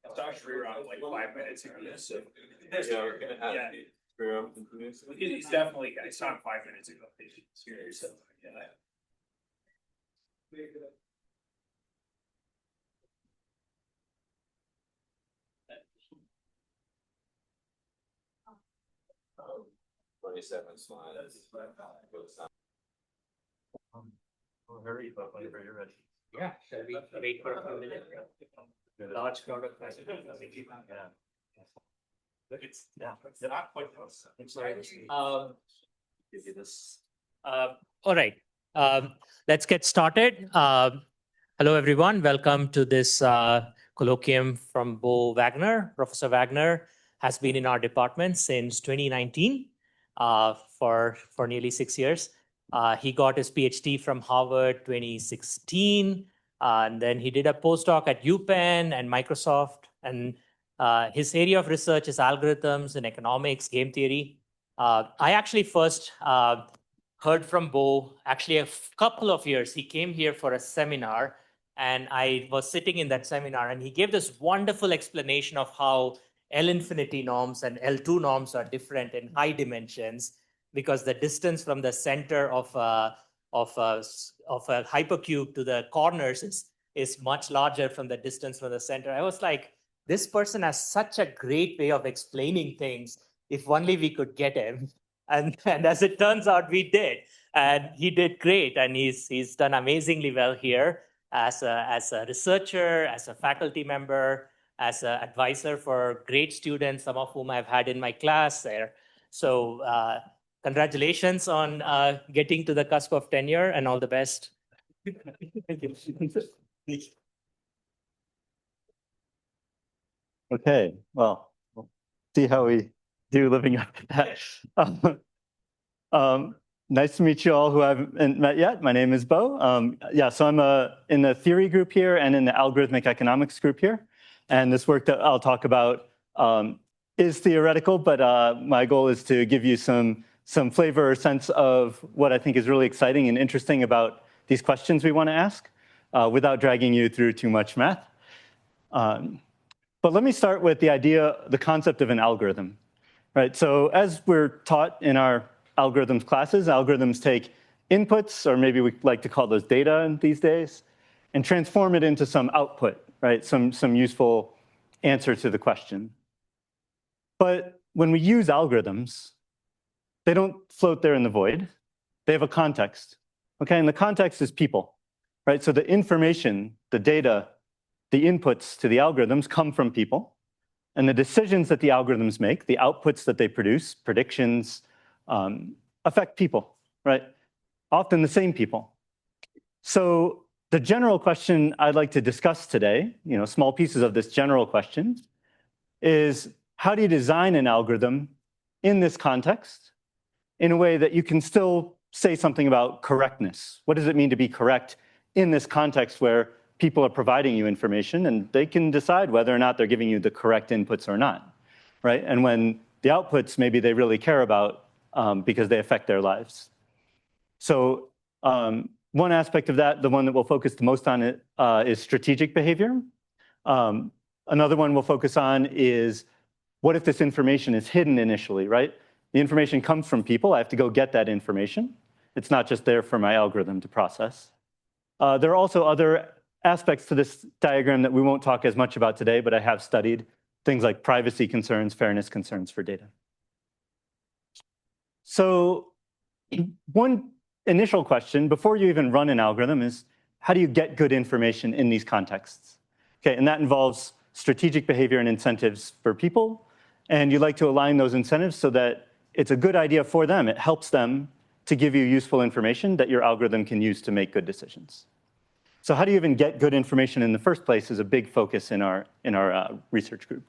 It's actually around like 5 minutes ago. So we're gonna have it's definitely it's not 5 minutes ago. So, yeah. Oh, 27 slides. Hurry, but whenever you're ready. Yeah, shall we wait for a few minutes? Large crowd of questions. Yeah. It's not quite close. Give you this. All right. Let's get started. Hello, everyone. Welcome to this colloquium from Bo Waggoner. Professor Waggoner has been in our department since 2019 for nearly 6 years. He got his PhD from Harvard 2016, and then he did a postdoc at UPenn and Microsoft. And his area of research is algorithms in economics, game theory. I actually first heard from Bo actually a couple of years. He came here for a seminar, and I was sitting in that seminar, and he gave this wonderful explanation of how L infinity norms and L2 norms are different in high dimensions, because the distance from the center of a hypercube to the corners is much larger from the distance from the center. I was like, this person has such a great way of explaining things. If only we could get him. And as it turns out, we did. And he did great. And he's done amazingly well here as a researcher, as a faculty member, as an advisor for great students, some of whom I've had in my class there. So congratulations on getting to the cusp of tenure, and all the best. Thank you. Okay, well, we'll see how we do living up to that. Nice to meet you all who I haven't met yet. My name is Bo. Yeah, so I'm in the theory group here and in the algorithmic economics group here. And this work that I'll talk about is theoretical, but my goal is to give you some flavor or sense of what I think is really exciting and interesting about these questions we want to ask without dragging you through too much math. But let me start with the concept of an algorithm, right? So as we're taught in our algorithms classes, algorithms take inputs, or maybe we like to call those data these days, and transform it into some output, right? Some useful answer to the question. But when we use algorithms, they don't float there in the void. They have a context, okay? And the context is people, right? So the information, the data, the inputs to the algorithms come from people, and the decisions that the algorithms make, the outputs that they produce, predictions, affect people, right? Often the same people. So the general question I'd like to discuss today, small pieces of this general question, is how do you design an algorithm in this context in a way that you can still say something about correctness? What does it mean to be correct in this context where people are providing you information and they can decide whether or not they're giving you the correct inputs or not, right? And when the outputs, maybe they really care about because they affect their lives. So one aspect of that, the one that we'll focus the most on is strategic behavior. Another one we'll focus on is what if this information is hidden initially, right? The information comes from people. I have to go get that information. It's not just there for my algorithm to process. There are also other aspects to this diagram that we won't talk as much about today, but I have studied things like privacy concerns, fairness concerns for data. So one initial question before you even run an algorithm is, how do you get good information in these contexts? Okay, and that involves strategic behavior and incentives for people. And you like to align those incentives so that it's a good idea for them. It helps them to give you useful information that your algorithm can use to make good decisions. So how do you even get good information in the first place is a big focus in our research group.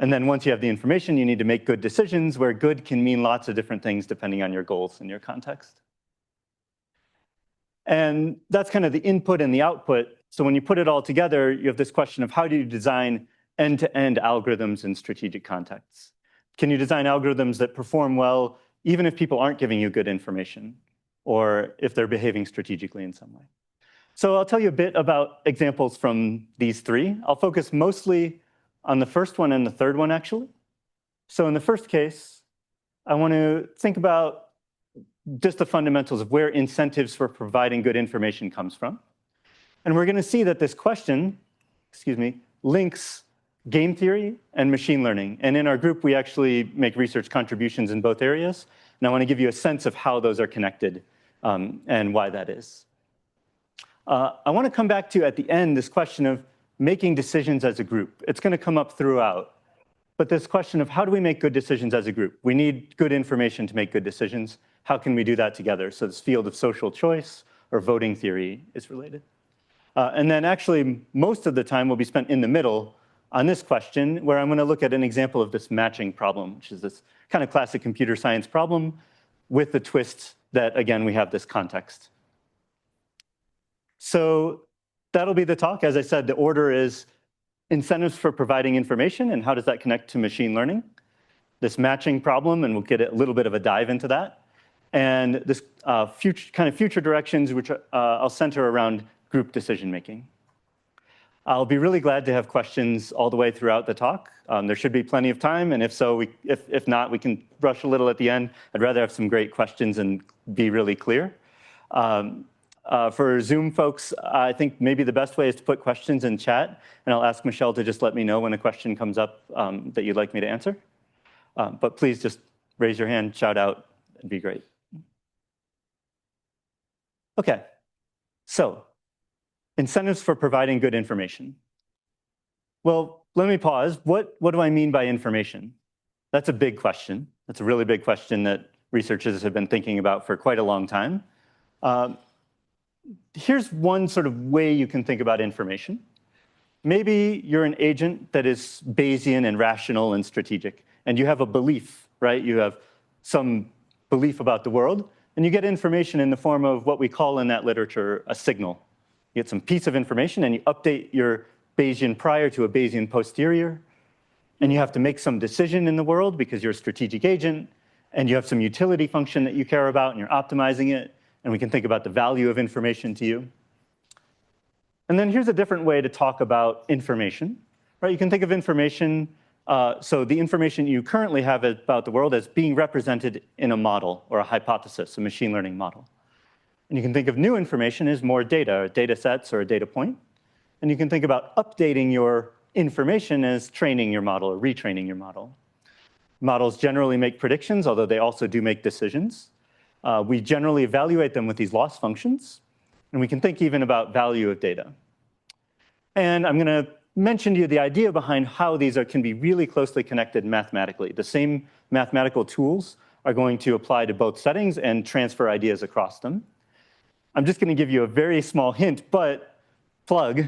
And then once you have the information, you need to make good decisions, where good can mean lots of different things depending on your goals and your context. And that's kind of the input and the output. So when you put it all together, you have this question of how do you design end-to-end algorithms in strategic contexts? Can you design algorithms that perform well even if people aren't giving you good information or if they're behaving strategically in some way? So I'll tell you a bit about examples from these three. I'll focus mostly on the first one and the third one, actually. So in the first case, I want to think about just the fundamentals of where incentives for providing good information comes from. And we're going to see that this question, links game theory and machine learning. And in our group, we actually make research contributions in both areas. And I want to give you a sense of how those are connected and why that is. I want to come back to, at the end, this question of making decisions as a group. It's going to come up throughout. But this question of how do we make good decisions as a group? We need good information to make good decisions. How can we do that together? So this field of social choice or voting theory is related. And then actually, most of the time will be spent in the middle on this question, where I'm going to look at an example of this matching problem, which is this kind of classic computer science problem with the twist that, again, we have this context. So that'll be the talk. As I said, the order is incentives for providing information and how does that connect to machine learning, this matching problem, and we'll get a little bit of a dive into that, and this future directions, which I'll center around group decision making. I'll be really glad to have questions all the way throughout the talk. There should be plenty of time, and if so, if not, we can rush a little at the end. I'd rather have some great questions and be really clear. For Zoom folks, I think maybe the best way is to put questions in chat, and I'll ask Michelle to just let me know when a question comes up that you'd like me to answer. But please just raise your hand, shout out, it'd be great. Okay, so incentives for providing good information. Well, let me pause. What do I mean by information? That's a big question. That's a really big question that researchers have been thinking about for quite a long time. Here's one sort of way you can think about information. Maybe you're an agent that is Bayesian and rational and strategic, and you have a belief, right? You have some belief about the world, and you get information in the form of what we call in that literature a signal. You get some piece of information, and you update your Bayesian prior to a Bayesian posterior, and you have to make some decision in the world because you're a strategic agent, and you have some utility function that you care about, and you're optimizing it, and we can think about the value of information to you. And then here's a different way to talk about information, right? You can think of information, so the information you currently have about the world as being represented in a model or a hypothesis, a machine learning model. And you can think of new information as more data sets or a data point. And you can think about updating your information as training your model or retraining your model. Models generally make predictions, although they also do make decisions. We generally evaluate them with these loss functions. And we can think even about value of data. And I'm going to mention to you the idea behind how these can be really closely connected mathematically. The same mathematical tools are going to apply to both settings and transfer ideas across them. I'm just going to give you a very small hint, but plug.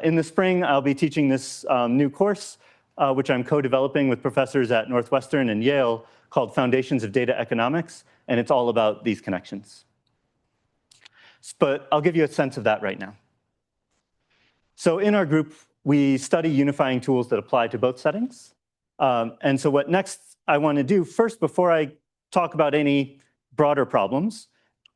In the spring, I'll be teaching this new course, which I'm co-developing with professors at Northwestern and Yale, called Foundations of Data Economics, and it's all about these connections. But I'll give you a sense of that right now. So in our group, we study unifying tools that apply to both settings. And so what next I want to do, first, before I talk about any broader problems,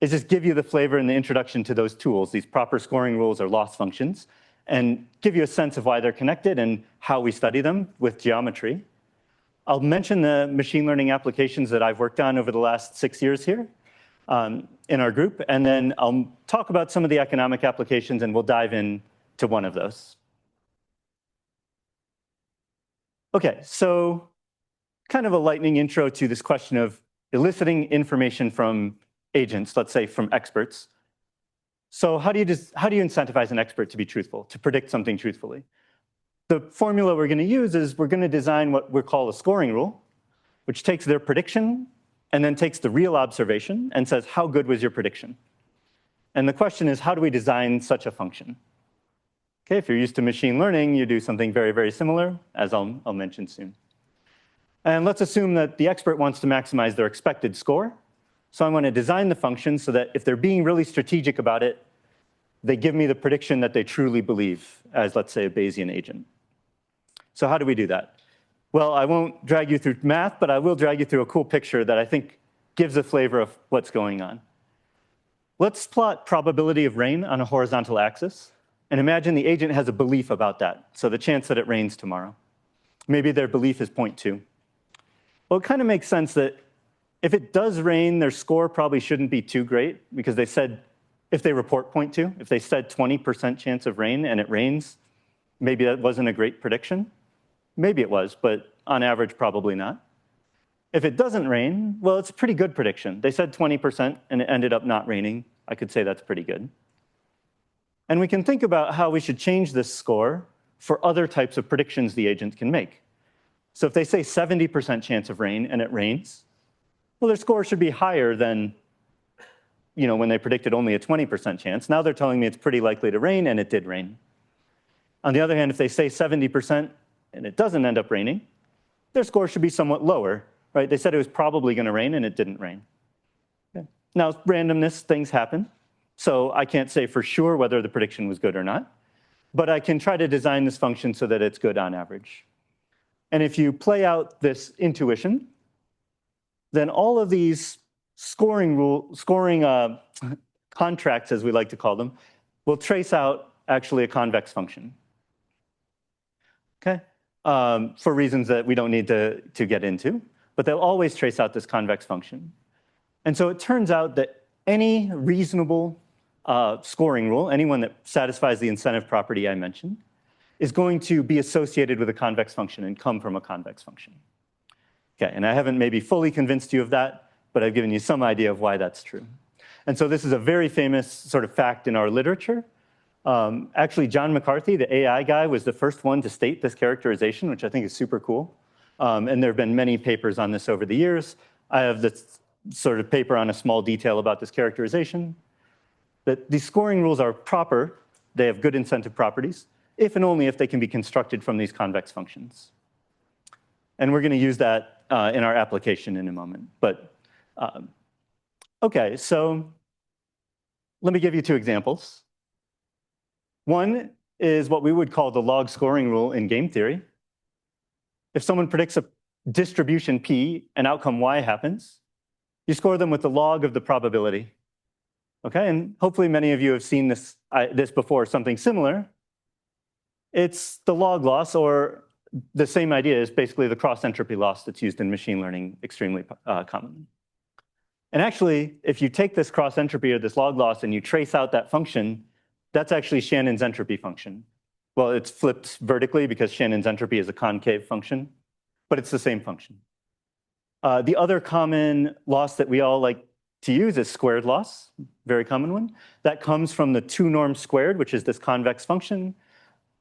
is just give you the flavor and the introduction to those tools, these proper scoring rules or loss functions, and give you a sense of why they're connected and how we study them with geometry. I'll mention the machine learning applications that I've worked on over the last 6 years here in our group, and then I'll talk about some of the economic applications, and we'll dive into one of those. Okay, so kind of a lightning intro to this question of eliciting information from agents, let's say from experts. So how do you incentivize an expert to be truthful, to predict something truthfully? The formula we're going to use is we're going to design what we call a scoring rule, which takes their prediction and then takes the real observation and says, how good was your prediction? And the question is, how do we design such a function? Okay, if you're used to machine learning, you do something very, very similar, as I'll mention soon. And let's assume that the expert wants to maximize their expected score. So I'm going to design the function so that if they're being really strategic about it, they give me the prediction that they truly believe as, let's say, a Bayesian agent. So how do we do that? Well, I won't drag you through math, but I will drag you through a cool picture that I think gives a flavor of what's going on. Let's plot probability of rain on a horizontal axis, and imagine the agent has a belief about that, so the chance that it rains tomorrow. Maybe their belief is 0.2. Well, it kind of makes sense that if it does rain, their score probably shouldn't be too great, because they said, if they report 0.2, if they said 20% chance of rain and it rains, maybe that wasn't a great prediction. Maybe it was, but on average, probably not. If it doesn't rain, well, it's a pretty good prediction. They said 20% and it ended up not raining. I could say that's pretty good. And we can think about how we should change this score for other types of predictions the agent can make. So if they say 70% chance of rain and it rains, well, their score should be higher than when they predicted only a 20% chance. Now they're telling me it's pretty likely to rain, and it did rain. On the other hand, if they say 70% and it doesn't end up raining, their score should be somewhat lower, right? They said it was probably going to rain, and it didn't rain. Okay. Now, randomness, things happen, so I can't say for sure whether the prediction was good or not, but I can try to design this function so that it's good on average. And if you play out this intuition, then all of these scoring contracts, as we like to call them, will trace out actually a convex function. Okay? For reasons that we don't need to get into, but they'll always trace out this convex function. And so it turns out that any reasonable scoring rule, anyone that satisfies the incentive property I mentioned, is going to be associated with a convex function and come from a convex function. Okay, and I haven't maybe fully convinced you of that, but I've given you some idea of why that's true. And so this is a very famous sort of fact in our literature. Actually, John McCarthy, the AI guy, was the first one to state this characterization, which I think is super cool. And there have been many papers on this over the years. I have this sort of paper on a small detail about this characterization, that these scoring rules are proper, they have good incentive properties, if and only if they can be constructed from these convex functions. And we're going to use that in our application in a moment. But okay, so let me give you two examples. One is what we would call the log scoring rule in game theory. If someone predicts a distribution P and outcome Y happens, you score them with the log of the probability. Okay, and hopefully many of you have seen this before, something similar. It's the log loss, or the same idea is basically the cross entropy loss that's used in machine learning extremely commonly. And actually, if you take this cross entropy or this log loss and you trace out that function, that's actually Shannon's entropy function. Well, it's flipped vertically because Shannon's entropy is a concave function, but it's the same function. The other common loss that we all like to use is squared loss, very common one. That comes from the 2 norm squared, which is this convex function.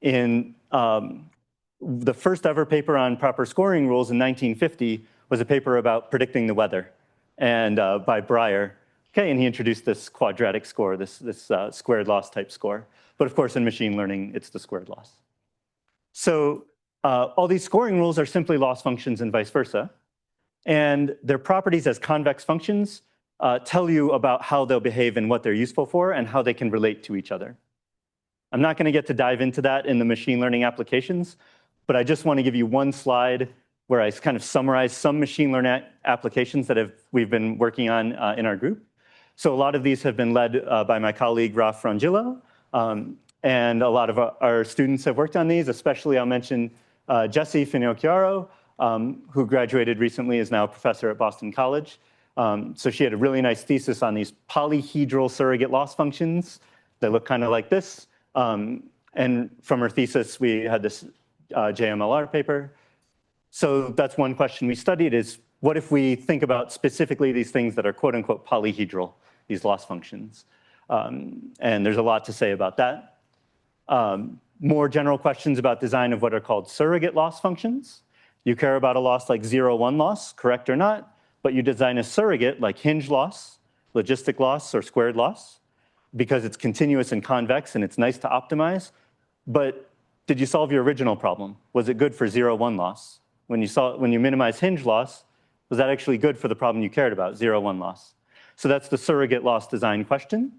In the first ever paper on proper scoring rules in 1950 was a paper about predicting the weather, and by Breyer. Okay, and he introduced this quadratic score, this squared loss type score. But of course, in machine learning, it's the squared loss. So all these scoring rules are simply loss functions and vice versa. And their properties as convex functions tell you about how they'll behave and what they're useful for and how they can relate to each other. I'm not going to get to dive into that in the machine learning applications, but I just want to give you one slide where I kind of summarize some machine learning applications that we've been working on in our group. So a lot of these have been led by my colleague, Raf Frangillo, and a lot of our students have worked on these, especially I'll mention Jessie Finocchiaro, who graduated recently, is now a professor at Boston College. So she had a really nice thesis on these polyhedral surrogate loss functions that look kind of like this. And from her thesis, we had this JMLR paper. So that's one question we studied is, what if we think about specifically these things that are quote unquote polyhedral, these loss functions? And there's a lot to say about that. More general questions about design of what are called surrogate loss functions. You care about a loss like 0-1 loss, correct or not, but you design a surrogate like hinge loss, logistic loss, or squared loss, because it's continuous and convex and it's nice to optimize. But did you solve your original problem? Was it good for 0-1 loss? When you minimize hinge loss, was that actually good for the problem you cared about, 0-1 loss? So that's the surrogate loss design question.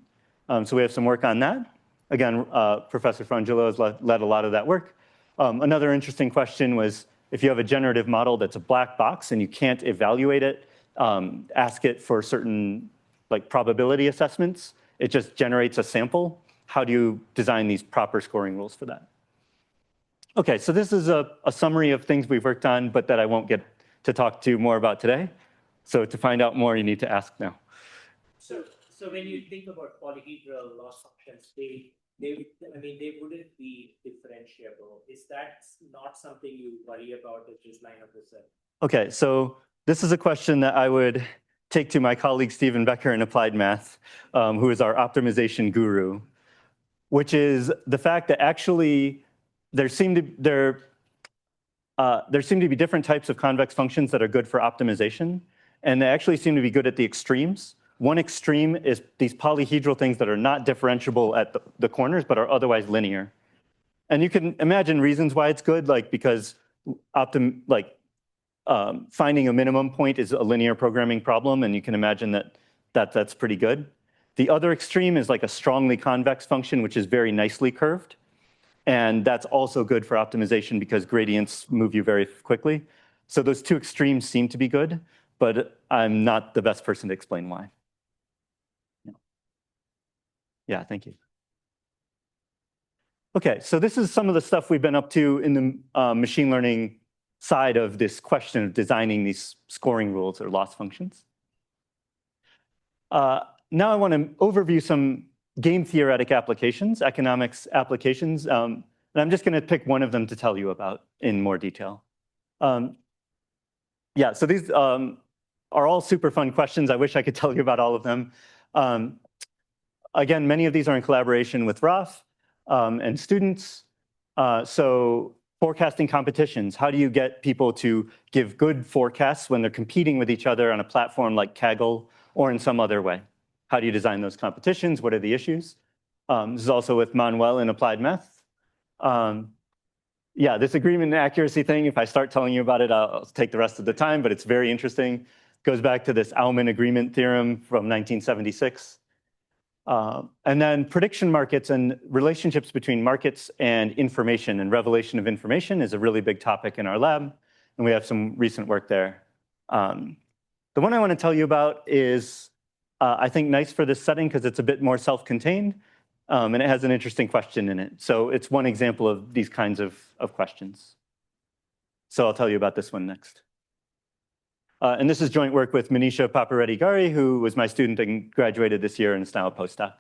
So we have some work on that. Again, Professor Frangillo has led a lot of that work. Another interesting question was, if you have a generative model that's a black box and you can't evaluate it, ask it for certain like probability assessments, it just generates a sample. How do you design these proper scoring rules for that? Okay, so this is a summary of things we've worked on, but that I won't get to talk to more about today. So to find out more, you need to ask now. So when you think about polyhedral loss functions, they wouldn't be differentiable. Is that not something you worry about with this line of research? Okay, so this is a question that I would take to my colleague Stephen Becker in applied math, who is our optimization guru, which is the fact that actually there seem to be different types of convex functions that are good for optimization, and they actually seem to be good at the extremes. One extreme is these polyhedral things that are not differentiable at the corners, but are otherwise linear. And you can imagine reasons why it's good, like because finding a minimum point is a linear programming problem, and you can imagine that's pretty good. The other extreme is like a strongly convex function, which is very nicely curved. And that's also good for optimization because gradients move you very quickly. So those two extremes seem to be good, but I'm not the best person to explain why. Yeah, thank you. Okay, so this is some of the stuff we've been up to in the machine learning side of this question of designing these scoring rules or loss functions. Now I want to overview some game theoretic applications, economics applications, and I'm just going to pick one of them to tell you about in more detail. Yeah, so these are all super fun questions. I wish I could tell you about all of them. Again, many of these are in collaboration with Raf and students. So forecasting competitions, how do you get people to give good forecasts when they're competing with each other on a platform like Kaggle or in some other way? How do you design those competitions? What are the issues? This is also with Manuel in applied math. Yeah, this agreement and accuracy thing, if I start telling you about it, I'll take the rest of the time, but it's very interesting. It goes back to this Aumann agreement theorem from 1976. And then prediction markets and relationships between markets and information and revelation of information is a really big topic in our lab, and we have some recent work there. The one I want to tell you about is, I think, nice for this setting because it's a bit more self-contained, and it has an interesting question in it. So it's one example of these kinds of questions. So I'll tell you about this one next. And this is joint work with Manisha Papareddy-Gari, who was my student and graduated this year and is now a postdoc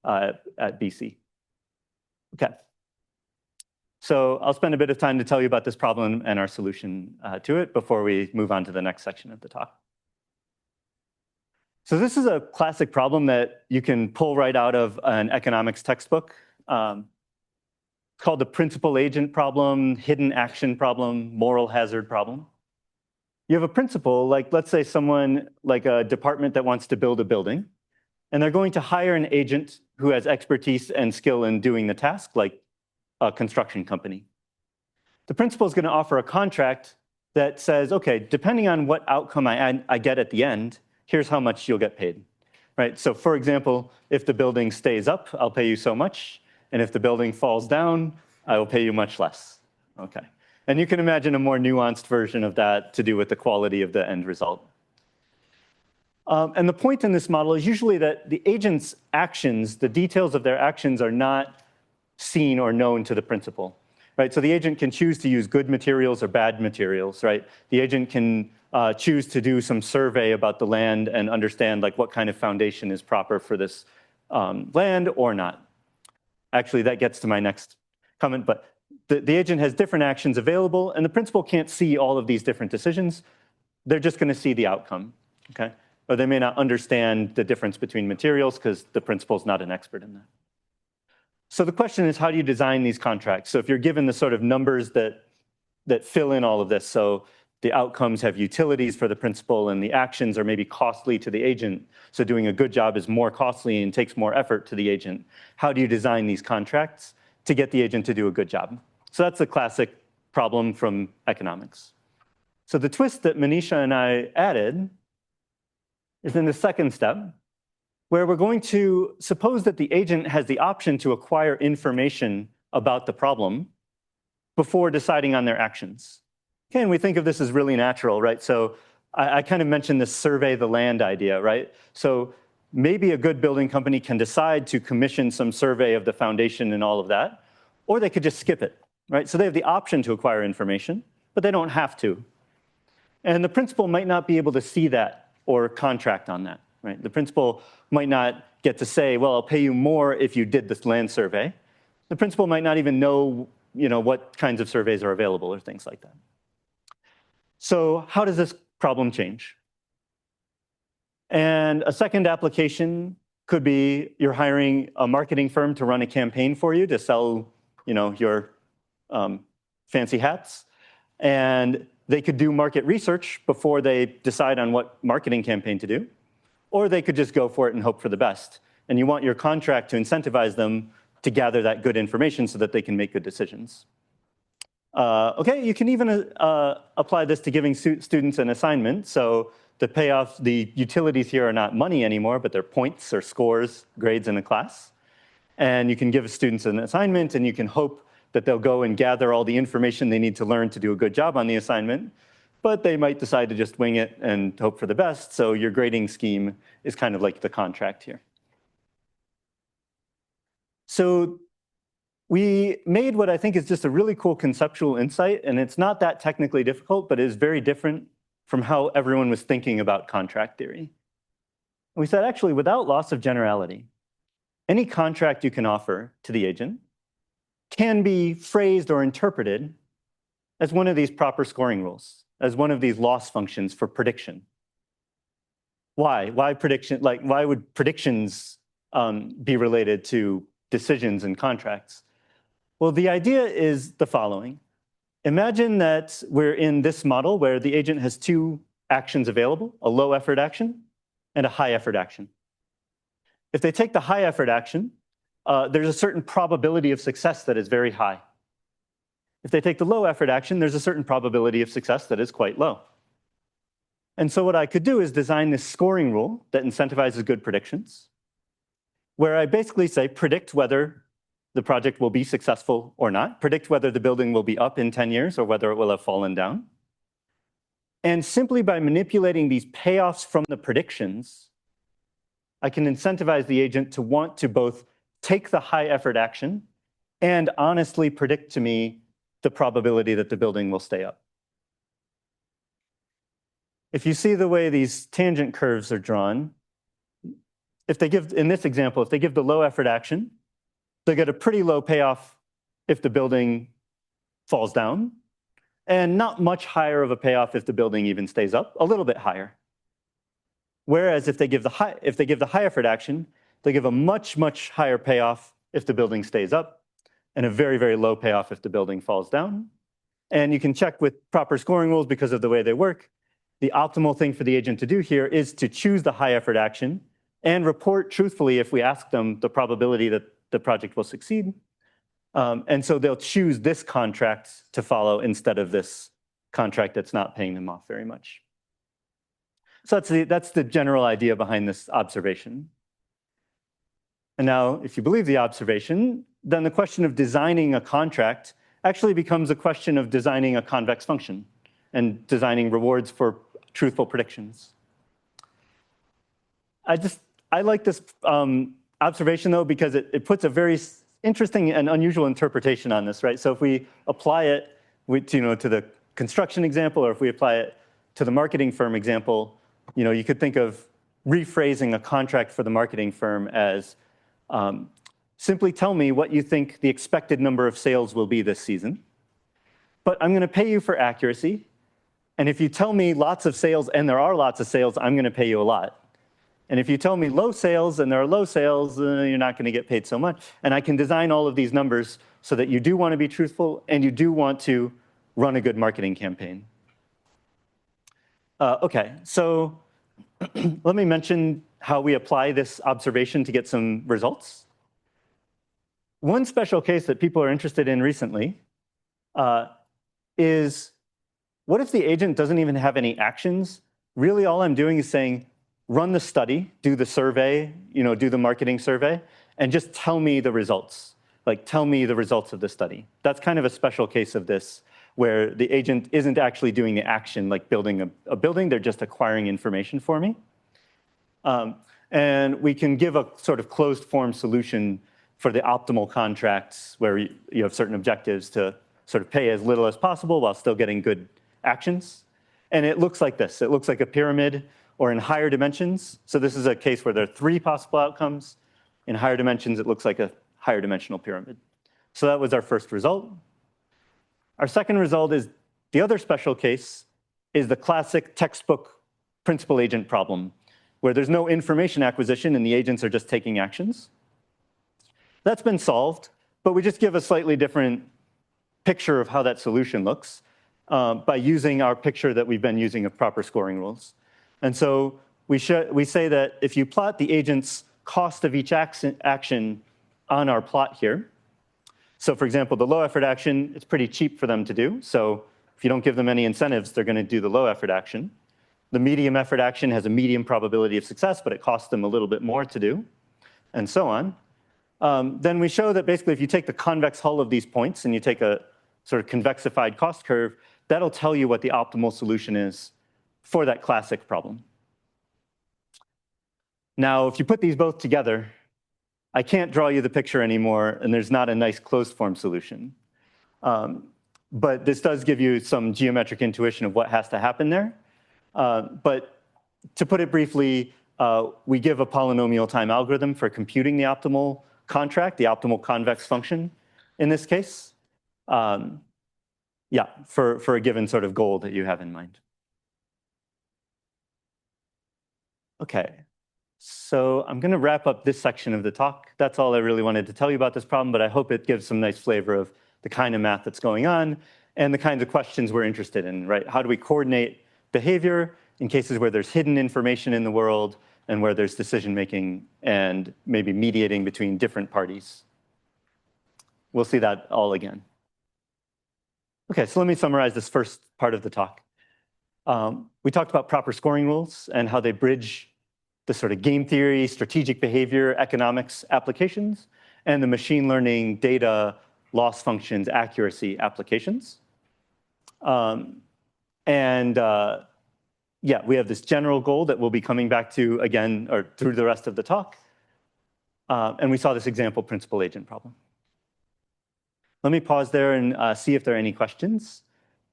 at BC. Okay. So I'll spend a bit of time to tell you about this problem and our solution to it before we move on to the next section of the talk. So this is a classic problem that you can pull right out of an economics textbook. It's called the principal agent problem, hidden action problem, moral hazard problem. You have a principal, like let's say someone like a department that wants to build a building, and they're going to hire an agent who has expertise and skill in doing the task, like a construction company. The principal is going to offer a contract that says, okay, depending on what outcome I get at the end, here's how much you'll get paid, right? So for example, if the building stays up, I'll pay you so much. And if the building falls down, I will pay you much less, okay? And you can imagine a more nuanced version of that to do with the quality of the end result. And the point in this model is usually that the agent's actions, the details of their actions are not seen or known to the principal, right? So the agent can choose to use good materials or bad materials, right? The agent can choose to do some survey about the land and understand like what kind of foundation is proper for this land or not. Actually, that gets to my next comment, but the agent has different actions available, and the principal can't see all of these different decisions. They're just going to see the outcome, okay? Or they may not understand the difference between materials because the principal's not an expert in that. So the question is, how do you design these contracts? So if you're given the sort of numbers that fill in all of this, so the outcomes have utilities for the principal and the actions are maybe costly to the agent, so doing a good job is more costly and takes more effort to the agent. How do you design these contracts to get the agent to do a good job? So that's a classic problem from economics. So the twist that Manisha and I added is in the second step, where we're going to suppose that the agent has the option to acquire information about the problem, before deciding on their actions. Okay, and we think of this as really natural, right? So I kind of mentioned this survey the land idea, right? So maybe a good building company can decide to commission some survey of the foundation and all of that, or they could just skip it, right? So they have the option to acquire information, but they don't have to. And the principal might not be able to see that or contract on that, right? The principal might not get to say, well, I'll pay you more if you did this land survey. The principal might not even know, what kinds of surveys are available or things like that. So how does this problem change? And a second application could be you're hiring a marketing firm to run a campaign for you to sell, your fancy hats. And they could do market research before they decide on what marketing campaign to do. Or they could just go for it and hope for the best. And you want your contract to incentivize them to gather that good information so that they can make good decisions. Okay, you can even apply this to giving students an assignment. So the payoff, the utilities here are not money anymore, but they're points or scores, grades in a class. And you can give students an assignment, and you can hope that they'll go and gather all the information they need to learn to do a good job on the assignment. But they might decide to just wing it and hope for the best. So your grading scheme is kind of like the contract here. So we made what I think is just a really cool conceptual insight, and it's not that technically difficult, but it is very different from how everyone was thinking about contract theory. We said, actually, without loss of generality, any contract you can offer to the agent can be phrased or interpreted as one of these proper scoring rules, as one of these loss functions for prediction. Why? Why prediction? Like, why would predictions be related to decisions and contracts? Well, the idea is the following. Imagine that we're in this model where the agent has two actions available, a low effort action and a high effort action. If they take the high effort action, there's a certain probability of success that is very high. If they take the low effort action, there's a certain probability of success that is quite low. And so what I could do is design this scoring rule that incentivizes good predictions, where I basically say predict whether the project will be successful or not, predict whether the building will be up in 10 years or whether it will have fallen down. And simply by manipulating these payoffs from the predictions, I can incentivize the agent to want to both take the high effort action and honestly predict to me the probability that the building will stay up. If you see the way these tangent curves are drawn, if they give, in this example, if they give the low effort action, they get a pretty low payoff if the building falls down, and not much higher of a payoff if the building even stays up, a little bit higher. Whereas if they give the high effort action, they give a much, much higher payoff if the building stays up, and a very, very low payoff if the building falls down. And you can check with proper scoring rules because of the way they work. The optimal thing for the agent to do here is to choose the high effort action and report truthfully if we ask them the probability that the project will succeed. And so they'll choose this contract to follow instead of this contract that's not paying them off very much. So that's the general idea behind this observation. And now, if you believe the observation, then the question of designing a contract actually becomes a question of designing a convex function and designing rewards for truthful predictions. I like this observation, though, because it puts a very interesting and unusual interpretation on this, right? So if we apply it to the construction example, or if we apply it to the marketing firm example, you could think of rephrasing a contract for the marketing firm as simply tell me what you think the expected number of sales will be this season, but I'm going to pay you for accuracy. And if you tell me lots of sales and there are lots of sales, I'm going to pay you a lot. And if you tell me low sales and there are low sales, you're not going to get paid so much. And I can design all of these numbers so that you do want to be truthful and you do want to run a good marketing campaign. Okay, so let me mention how we apply this observation to get some results. One special case that people are interested in recently is, what if the agent doesn't even have any actions? Really, all I'm doing is saying, run the study, do the survey, do the marketing survey, and just tell me the results. like, tell me the results of the study. That's kind of a special case of this, where the agent isn't actually doing the action, like building a building, they're just acquiring information for me. And we can give a sort of closed form solution for the optimal contracts where you have certain objectives to sort of pay as little as possible while still getting good actions. And it looks like this. It looks like a pyramid, or in higher dimensions. So this is a case where there are 3 possible outcomes. In higher dimensions, it looks like a higher dimensional pyramid. So that was our first result. Our second result is the other special case is the classic textbook principal agent problem, where there's no information acquisition and the agents are just taking actions. That's been solved, but we just give a slightly different picture of how that solution looks by using our picture that we've been using of proper scoring rules. And so we say that if you plot the agent's cost of each action on our plot here, so for example, the low effort action, it's pretty cheap for them to do. So if you don't give them any incentives, they're going to do the low effort action. The medium effort action has a medium probability of success, but it costs them a little bit more to do, and so on. Then we show that basically if you take the convex hull of these points and you take a sort of convexified cost curve, that'll tell you what the optimal solution is for that classic problem. Now, if you put these both together, I can't draw you the picture anymore, and there's not a nice closed form solution. But this does give you some geometric intuition of what has to happen there. But to put it briefly, we give a polynomial time algorithm for computing the optimal contract, the optimal convex function in this case. Yeah, for a given sort of goal that you have in mind. Okay, so I'm going to wrap up this section of the talk. That's all I really wanted to tell you about this problem, but I hope it gives some nice flavor of the kind of math that's going on and the kinds of questions we're interested in, right? How do we coordinate behavior in cases where there's hidden information in the world and where there's decision-making and maybe mediating between different parties? We'll see that all again. Okay, so let me summarize this first part of the talk. We talked about proper scoring rules and how they bridge the sort of game theory, strategic behavior, economics applications, and the machine learning, data, loss functions, accuracy applications. Yeah, we have this general goal that we'll be coming back to again, or through the rest of the talk. And we saw this example principal agent problem. Let me pause there and see if there are any questions.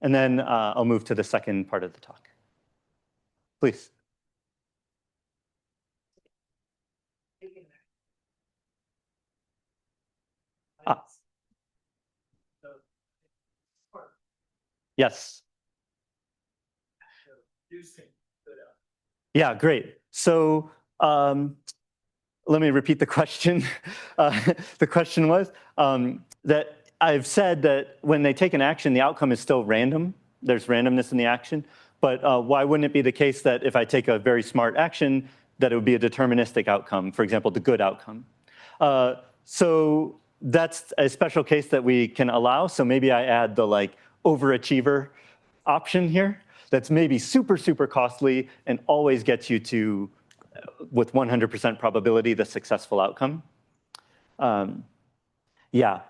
And then I'll move to the second part of the talk. Please. Yes. Yeah, great. So let me repeat the question. The question was that I've said that when they take an action, the outcome is still random. There's randomness in the action. But why wouldn't it be the case that if I take a very smart action, that it would be a deterministic outcome, for example, the good outcome? So that's a special case that we can allow. So maybe I add the like overachiever option here. That's maybe super, super costly and always gets you to, with 100% probability, the successful outcome. Yeah.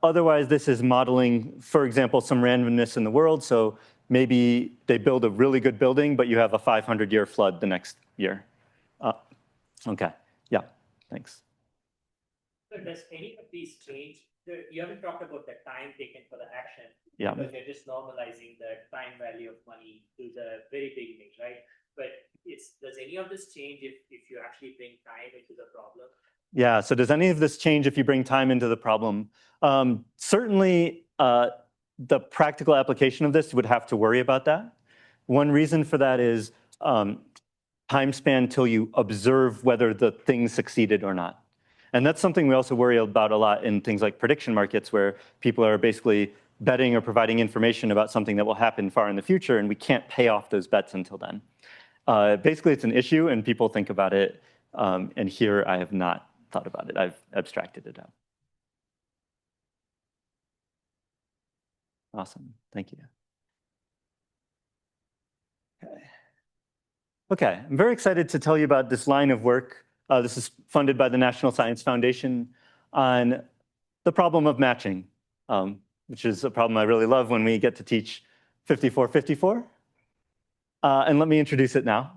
Otherwise, this is modeling, for example, some randomness in the world. So maybe they build a really good building, but you have a 500-year flood the next year. Okay. Yeah. Thanks. So does any of these change? You haven't talked about the time taken for the action. Yeah. Because you're just normalizing the time value of money to the very beginning, right? But does any of this change if you actually bring time into the problem? Yeah, so does any of this change if you bring time into the problem? Certainly, the practical application of this would have to worry about that. One reason for that is time span till you observe whether the thing succeeded or not. And that's something we also worry about a lot in things like prediction markets, where people are basically betting or providing information about something that will happen far in the future, and we can't pay off those bets until then. Basically, it's an issue, and people think about it, and here I have not thought about it. I've abstracted it out. Awesome, thank you. Okay, I'm very excited to tell you about this line of work. This is funded by the National Science Foundation on the problem of matching, which is a problem I really love when we get to teach 5454. And let me introduce it now.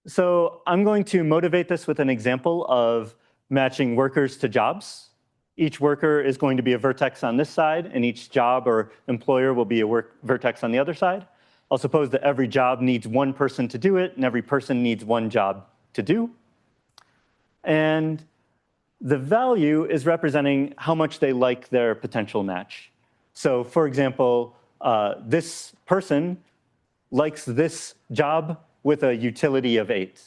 So I'm going to motivate this with an example of matching workers to jobs. Each worker is going to be a vertex on this side, and each job or employer will be a vertex on the other side. I'll suppose that every job needs one person to do it, and every person needs one job to do. And the value is representing how much they like their potential match. So for example, this person likes this job with a utility of 8.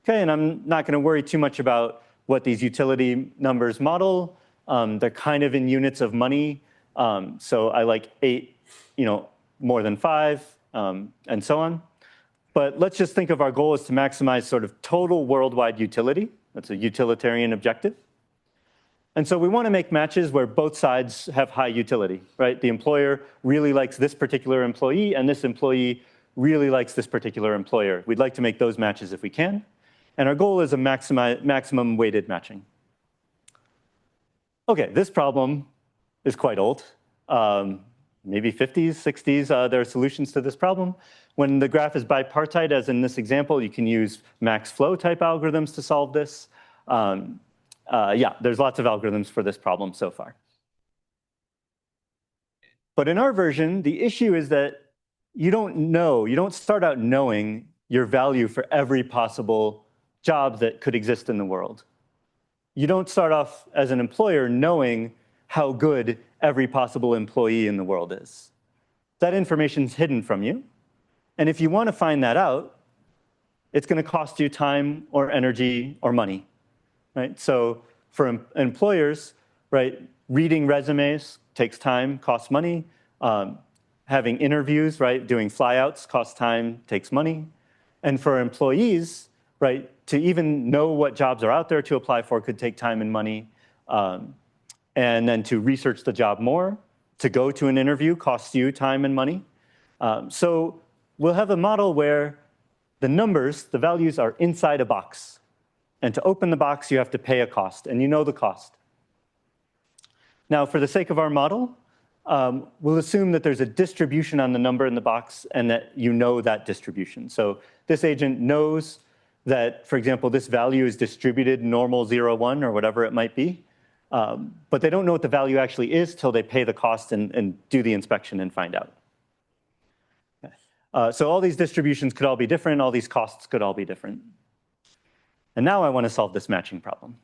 Okay, and I'm not going to worry too much about what these utility numbers model. They're kind of in units of money. So I like 8, more than 5, and so on. But let's just think of our goal as to maximize sort of total worldwide utility. That's a utilitarian objective. And so we want to make matches where both sides have high utility, right? The employer really likes this particular employee, and this employee really likes this particular employer. We'd like to make those matches if we can. And our goal is a maximum weighted matching. Okay, this problem is quite old. Maybe 50s, 60s, there are solutions to this problem. When the graph is bipartite, as in this example, you can use max flow type algorithms to solve this. Yeah, there's lots of algorithms for this problem so far. But in our version, the issue is that you don't start out knowing your value for every possible job that could exist in the world. You don't start off as an employer knowing how good every possible employee in the world is. That information's hidden from you. And if you want to find that out, it's going to cost you time or energy or money, right? So for employers, right, reading resumes takes time, costs money. Having interviews, right, doing flyouts costs time, takes money. And for employees, right, to even know what jobs are out there to apply for could take time and money. And then to research the job more, to go to an interview costs you time and money. So we'll have a model where the numbers, the values are inside a box. And to open the box, you have to pay a cost, and you know the cost. Now, for the sake of our model, we'll assume that there's a distribution on the number in the box and that you know that distribution. So this agent knows that, for example, this value is distributed normal 0, 1, or whatever it might be. But they don't know what the value actually is till they pay the cost and do the inspection and find out. Okay. So all these distributions could all be different. All these costs could all be different. And now I want to solve this matching problem.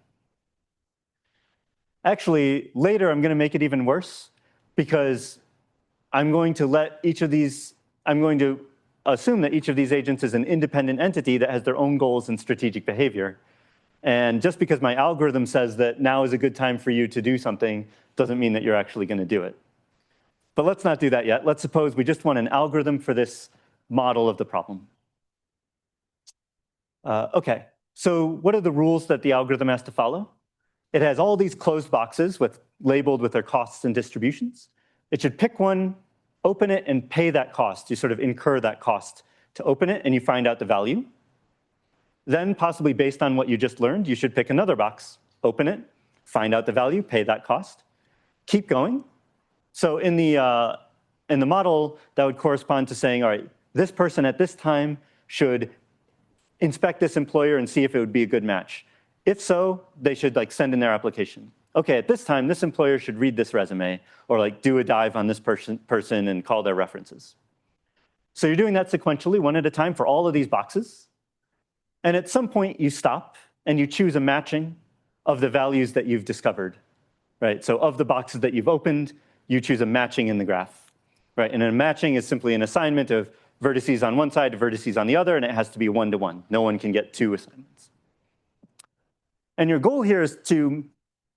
Actually, later I'm going to make it even worse, because I'm going to assume that each of these agents is an independent entity that has their own goals and strategic behavior. And just because my algorithm says that now is a good time for you to do something doesn't mean that you're actually going to do it. But let's not do that yet. Let's suppose we just want an algorithm for this model of the problem. Okay, so what are the rules that the algorithm has to follow? It has all these closed boxes labeled with their costs and distributions. It should pick one, open it, and pay that cost. You sort of incur that cost to open it, and you find out the value. Then, possibly based on what you just learned, you should pick another box, open it, find out the value, pay that cost. Keep going. So in the model, that would correspond to saying, all right, this person at this time should inspect this employer and see if it would be a good match. If so, they should send in their application. Okay, at this time, this employer should read this resume or do a dive on this person and call their references. So you're doing that sequentially, one at a time for all of these boxes. And at some point, you stop and you choose a matching of the values that you've discovered, right? So of the boxes that you've opened, you choose a matching in the graph, right? And a matching is simply an assignment of vertices on one side to vertices on the other, and it has to be 1-to-1. No one can get 2 assignments. And your goal here is to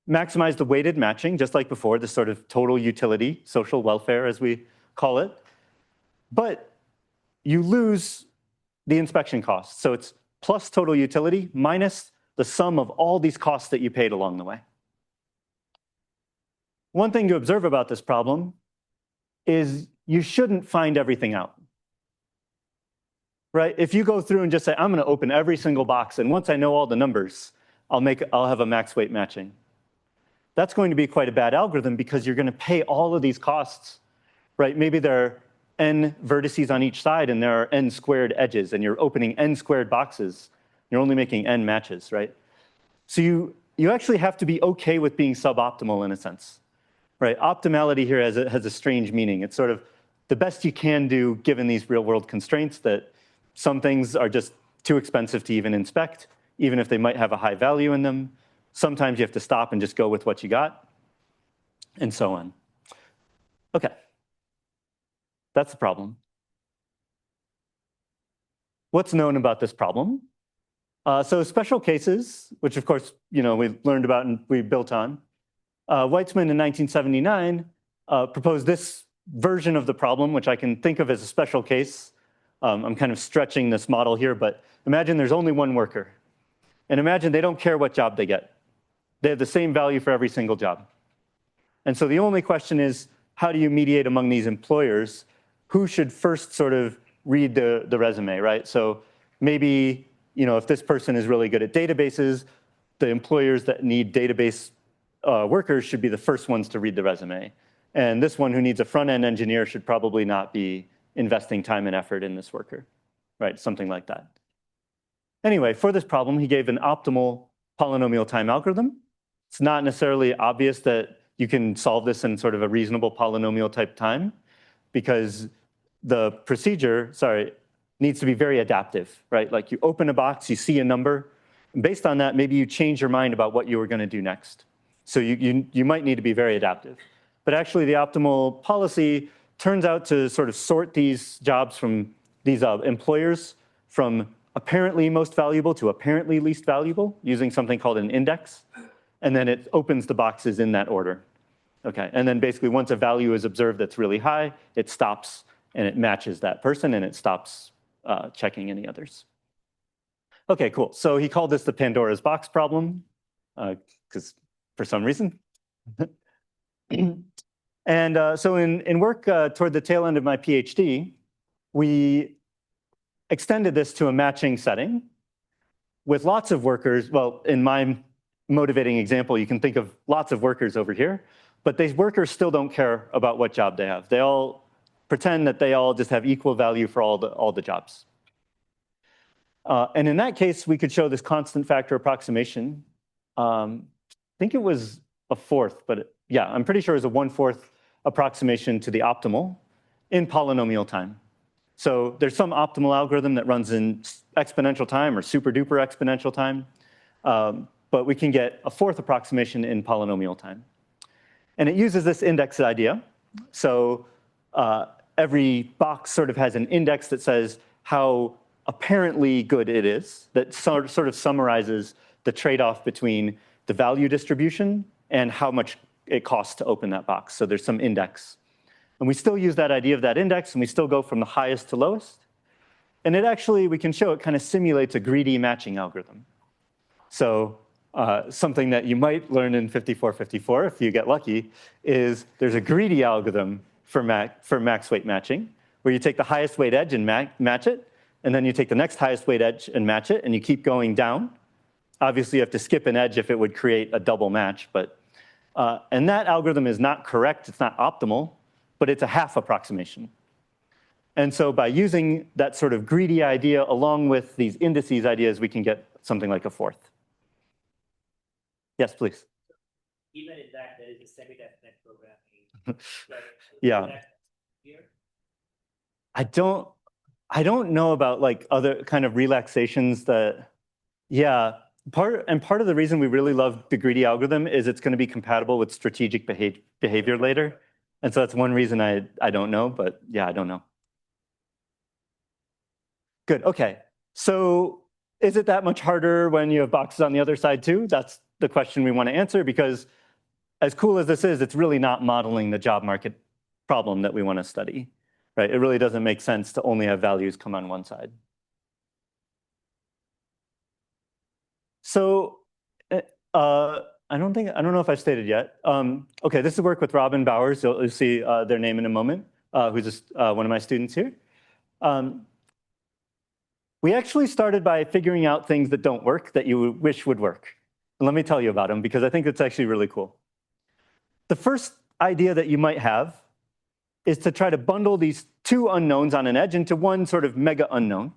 maximize the weighted matching, just like before, this sort of total utility, social welfare, as we call it. But you lose the inspection costs. So it's plus total utility minus the sum of all these costs that you paid along the way. One thing to observe about this problem is you shouldn't find everything out. Right? If you go through and just say, I'm going to open every single box, and once I know all the numbers, I'll have a max weight matching. that's going to be quite a bad algorithm because you're going to pay all of these costs, right? Maybe there are n vertices on each side and there are n squared edges and you're opening n squared boxes. You're only making n matches, right? So you actually have to be okay with being suboptimal in a sense, right? Optimality here has a strange meaning. It's sort of the best you can do given these real world constraints that some things are just too expensive to even inspect, even if they might have a high value in them. Sometimes you have to stop and just go with what you got, and so on. Okay, that's the problem. What's known about this problem? So special cases, which of course we learned about and we built on. Weitzman in 1979 proposed this version of the problem, which I can think of as a special case. I'm kind of stretching this model here, but imagine there's only one worker. And imagine they don't care what job they get. They have the same value for every single job. And so the only question is, how do you mediate among these employers? Who should first sort of read the resume, right? So maybe if this person is really good at databases, the employers that need database workers should be the first ones to read the resume. And this one who needs a front-end engineer should probably not be investing time and effort in this worker, right? Something like that. Anyway, for this problem, he gave an optimal polynomial time algorithm. It's not necessarily obvious that you can solve this in sort of a reasonable polynomial type time because the procedure, needs to be very adaptive, right? Like you open a box, you see a number, and based on that, maybe you change your mind about what you were going to do next. So you might need to be very adaptive. But actually, the optimal policy turns out to sort of sort these jobs from these employers from apparently most valuable to apparently least valuable using something called an index. And then it opens the boxes in that order. Okay, and then basically once a value is observed that's really high, it stops and it matches that person and it stops checking any others. Okay, cool. So he called this the Pandora's box problem because for some reason. And so in work toward the tail end of my PhD, we extended this to a matching setting with lots of workers. Well, in my motivating example, you can think of lots of workers over here, but these workers still don't care about what job they have. They all pretend that they all just have equal value for all the jobs. And in that case, we could show this constant factor approximation. I think it was a fourth, but yeah, I'm pretty sure it was a 1/4 approximation to the optimal in polynomial time. So there's some optimal algorithm that runs in exponential time or super duper exponential time, but we can get a 4th approximation in polynomial time. And it uses this index idea. So every box sort of has an index that says how apparently good it is, that sort of summarizes the trade-off between the value distribution and how much it costs to open that box. So there's some index. And we still use that idea of that index, and we still go from the highest to lowest. And it actually, we can show it kind of simulates a greedy matching algorithm. So something that you might learn in 5454, if you get lucky, is there's a greedy algorithm for max weight matching, where you take the highest weight edge and match it, and then you take the next highest weight edge and match it, and you keep going down. Obviously, you have to skip an edge if it would create a double match, but and that algorithm is not correct, it's not optimal, but it's a half approximation. And so by using that sort of greedy idea along with these indices ideas, we can get something like a 4th. Yes, please. Even in that, there is a semi-definite programming. Yeah. I don't know about like other kind of relaxations that, yeah. Part of the reason we really love the greedy algorithm is it's going to be compatible with strategic behavior later. And so that's one reason I don't know, but yeah, I don't know. Good, okay. So is it that much harder when you have boxes on the other side too? That's the question we want to answer, because as cool as this is, it's really not modeling the job market problem that we want to study, right? It really doesn't make sense to only have values come on one side. So I don't know if I've stated yet. Okay, this is work with Robin Bowers. You'll see their name in a moment, who's one of my students here. We actually started by figuring out things that don't work that you wish would work. And let me tell you about them, because I think it's actually really cool. the first idea that you might have is to try to bundle these two unknowns on an edge into one sort of mega unknown.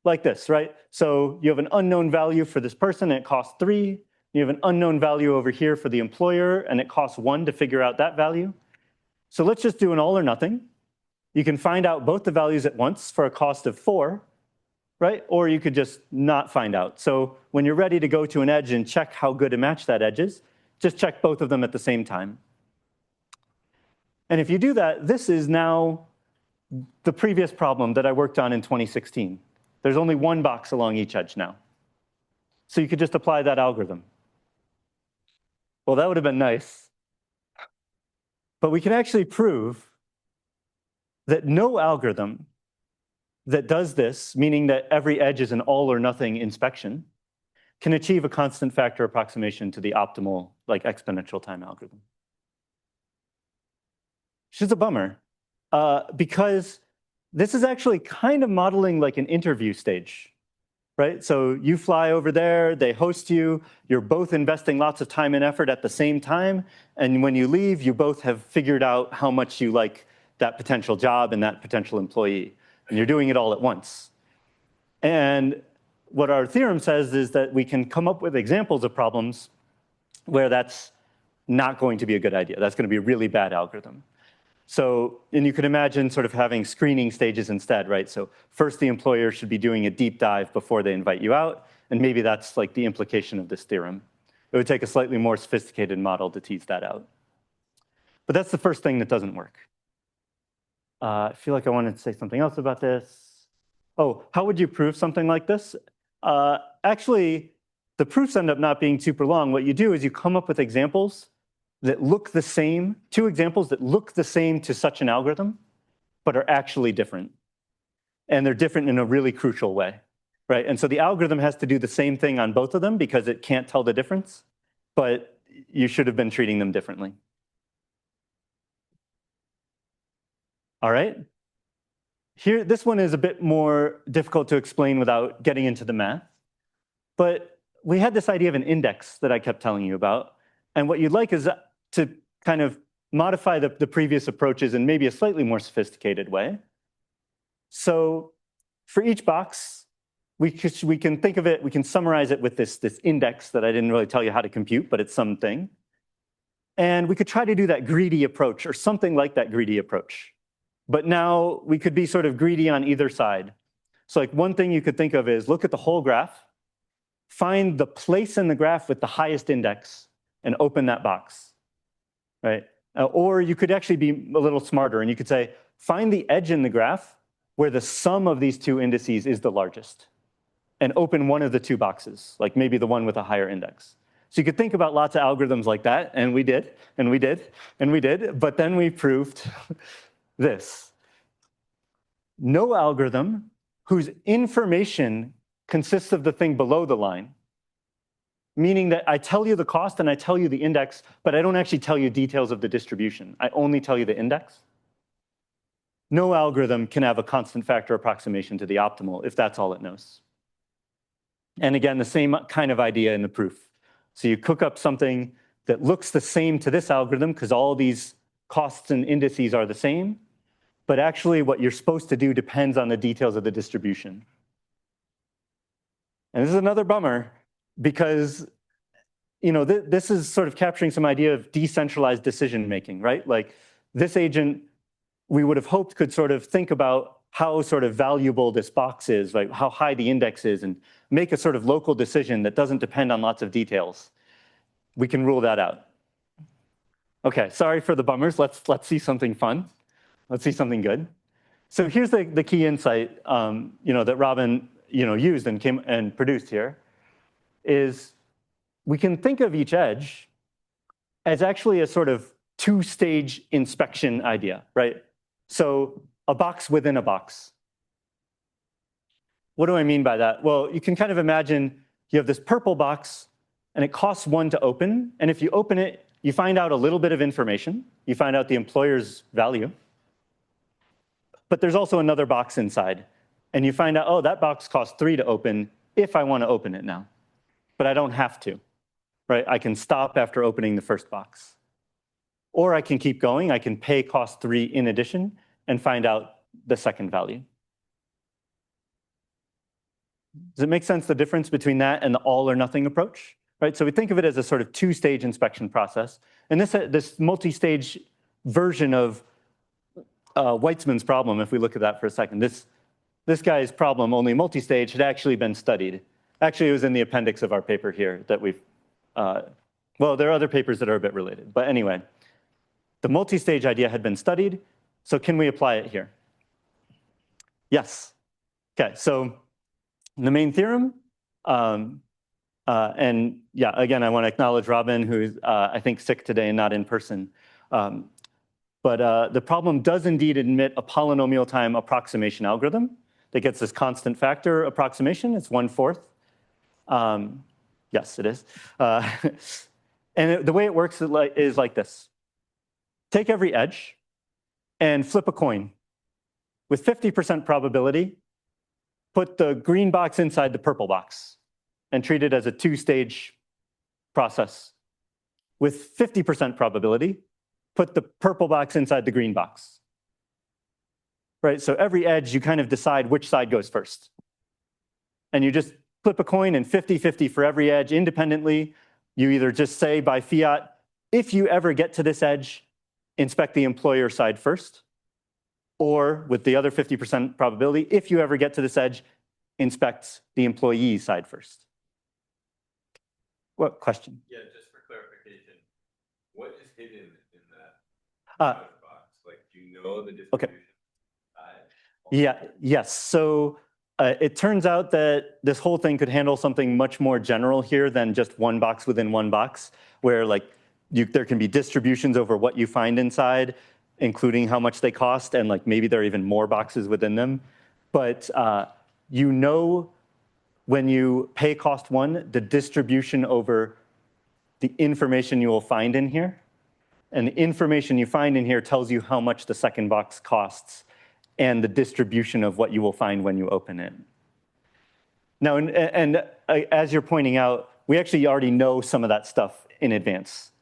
Like this, right? So you have an unknown value for this person and it costs 3. You have an unknown value over here for the employer and it costs 1 to figure out that value. So let's just do an all or nothing. You can find out both the values at once for a cost of 4, right? Or you could just not find out. So when you're ready to go to an edge and check how good a match that edge is, just check both of them at the same time. And if you do that, this is now the previous problem that I worked on in 2016. There's only one box along each edge now. So you could just apply that algorithm. Well, that would have been nice. But we can actually prove that no algorithm that does this, meaning that every edge is an all or nothing inspection, can achieve a constant factor approximation to the optimal, like, exponential time algorithm. Which is a bummer, because this is actually kind of modeling like an interview stage, right? So you fly over there, they host you, you're both investing lots of time and effort at the same time, and when you leave, you both have figured out how much you like that potential job and that potential employee, and you're doing it all at once. And what our theorem says is that we can come up with examples of problems where that's not going to be a good idea. That's going to be a really bad algorithm. So, and you could imagine sort of having screening stages instead, right? So first the employer should be doing a deep dive before they invite you out, and maybe that's like the implication of this theorem. It would take a slightly more sophisticated model to tease that out. But that's the first thing that doesn't work. I feel like I wanted to say something else about this. Oh, how would you prove something like this? Actually, the proofs end up not being super long. What you do is you come up with examples that look the same, 2 examples that look the same to such an algorithm, but are actually different. And they're different in a really crucial way, right? And so the algorithm has to do the same thing on both of them because it can't tell the difference, but you should have been treating them differently. All right? Here, this one is a bit more difficult to explain without getting into the math, but we had this idea of an index that I kept telling you about, and what you'd like is to kind of modify the previous approaches in maybe a slightly more sophisticated way. So for each box, we can think of it, we can summarize it with this index that I didn't really tell you how to compute, but it's something. And we could try to do that greedy approach or something like that greedy approach. But now we could be sort of greedy on either side. So like one thing you could think of is look at the whole graph, find the place in the graph with the highest index, and open that box, right? Or you could actually be a little smarter and you could say, find the edge in the graph where the sum of these 2 indices is the largest, and open one of the 2 boxes, like maybe the one with a higher index. So you could think about lots of algorithms like that, and we did, and we did, and we did, but then we proved this. No algorithm whose information consists of the thing below the line, meaning that I tell you the cost and I tell you the index, but I don't actually tell you details of the distribution. I only tell you the index. No algorithm can have a constant factor approximation to the optimal if that's all it knows. And again, the same kind of idea in the proof. So you cook up something that looks the same to this algorithm because all these costs and indices are the same, but actually what you're supposed to do depends on the details of the distribution. And this is another bummer, because this is sort of capturing some idea of decentralized decision making, right? Like this agent, we would have hoped could sort of think about how sort of valuable this box is, like how high the index is, and make a sort of local decision that doesn't depend on lots of details. We can rule that out. Okay, sorry for the bummers. Let's see something fun. Let's see something good. So here's the key insight that Robin used and produced here. Is we can think of each edge as actually a sort of 2-stage inspection idea, right? So a box within a box. What do I mean by that? Well, you can kind of imagine you have this purple box and it costs 1 to open. And if you open it, you find out a little bit of information. You find out the employer's value. But there's also another box inside. And you find out, oh, that box costs 3 to open if I want to open it now. But I don't have to, right? I can stop after opening the first box. Or I can keep going. I can pay cost 3 in addition and find out the second value. Does it make sense, the difference between that and the all or nothing approach? Right? So we think of it as a sort of 2-stage inspection process. And this multi-stage version of Weitzman's problem, if we look at that for a second, this guy's problem, only multi-stage, had actually been studied. Actually, it was in the appendix of our paper here that we've, well, there are other papers that are a bit related. But anyway, the multi-stage idea had been studied. So can we apply it here? Yes. Okay, so the main theorem, and yeah, again, I want to acknowledge Robin, who's, I think, sick today and not in person. But the problem does indeed admit a polynomial time approximation algorithm that gets this constant factor approximation. It's 1/4. Yes, it is. And the way it works is like this. Take every edge and flip a coin. With 50% probability, put the green box inside the purple box and treat it as a 2-stage process. With 50% probability, put the purple box inside the green box. Right, so every edge, you kind of decide which side goes first. And you just flip a coin and 50-50 for every edge independently. You either just say by fiat, if you ever get to this edge, inspect the employer side first. Or with the other 50% probability, if you ever get to this edge, inspect the employee side first. What question? Yeah, just for clarification, what is hidden in that Uh, box? Like, do you know the Okay. distribution? Yes. So it turns out that this whole thing could handle something much more general here than just one box within one box, where like there can be distributions over what you find inside, including how much they cost, and like maybe there are even more boxes within them. But you know when you pay cost 1, the distribution over the information you will find in here. And the information you find in here tells you how much the second box costs and the distribution of what you will find when you open it. Now, and as you're pointing out, we actually already know some of that stuff in advance.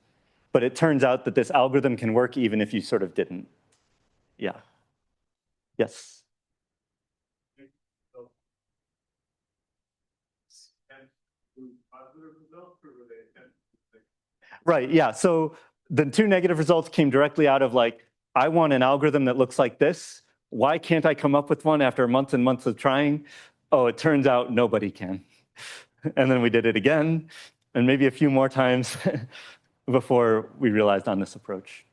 But it turns out that this algorithm can work even if you sort of didn't. Yeah. Yes. Right, yeah. So the 2 negative results came directly out of like, I want an algorithm that looks like this. Why can't I come up with one after months and months of trying? Oh, it turns out nobody can. And then we did it again, and maybe a few more times before we realized on this approach.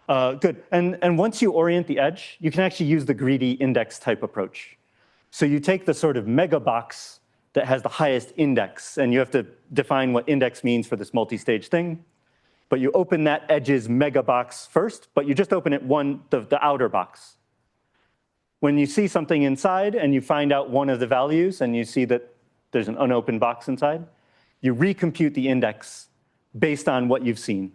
Good, and once you orient the edge, you can actually use the greedy index type approach. So you take the sort of mega box that has the highest index, and you have to define what index means for this multi-stage thing. But you open that edge's mega box first, but you just open it the outer box. When you see something inside and you find out one of the values and you see that there's an unopened box inside, you recompute the index based on what you've seen.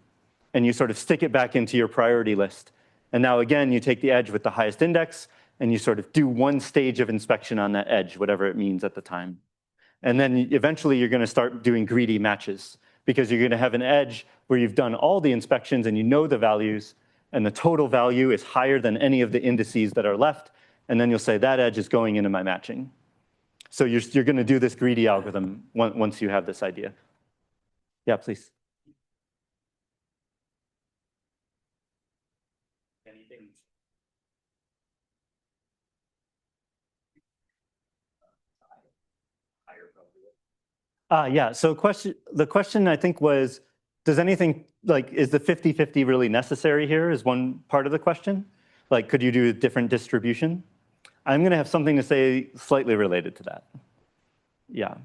And you sort of stick it back into your priority list. And now again, you take the edge with the highest index and you sort of do 1 stage of inspection on that edge, whatever it means at the time. And then eventually you're going to start doing greedy matches, because you're going to have an edge where you've done all the inspections and you know the values, and the total value is higher than any of the indices that are left. And then you'll say that edge is going into my matching. So you're going to do this greedy algorithm once you have this idea. Yeah, please. Anything? Higher probability. Yeah, so the question I think was, does anything, like, is the 50-50 really necessary here is one part of the question? Like, could you do a different distribution? I'm going to have something to say slightly related to that. Yeah.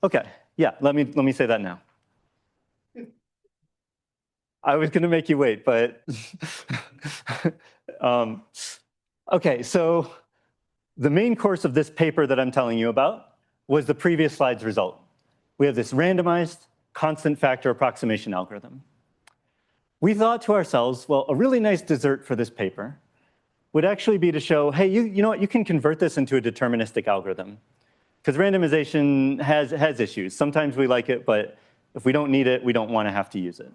Okay, yeah, let me say that now. I was going to make you wait, but okay, so the main course of this paper that I'm telling you about was the previous slide's result. We have this randomized constant factor approximation algorithm. We thought to ourselves, well, a really nice dessert for this paper would actually be to show, hey, you know what, you can convert this into a deterministic algorithm. Because randomization has issues. Sometimes we like it, but If we don't need it, we don't want to have to use it.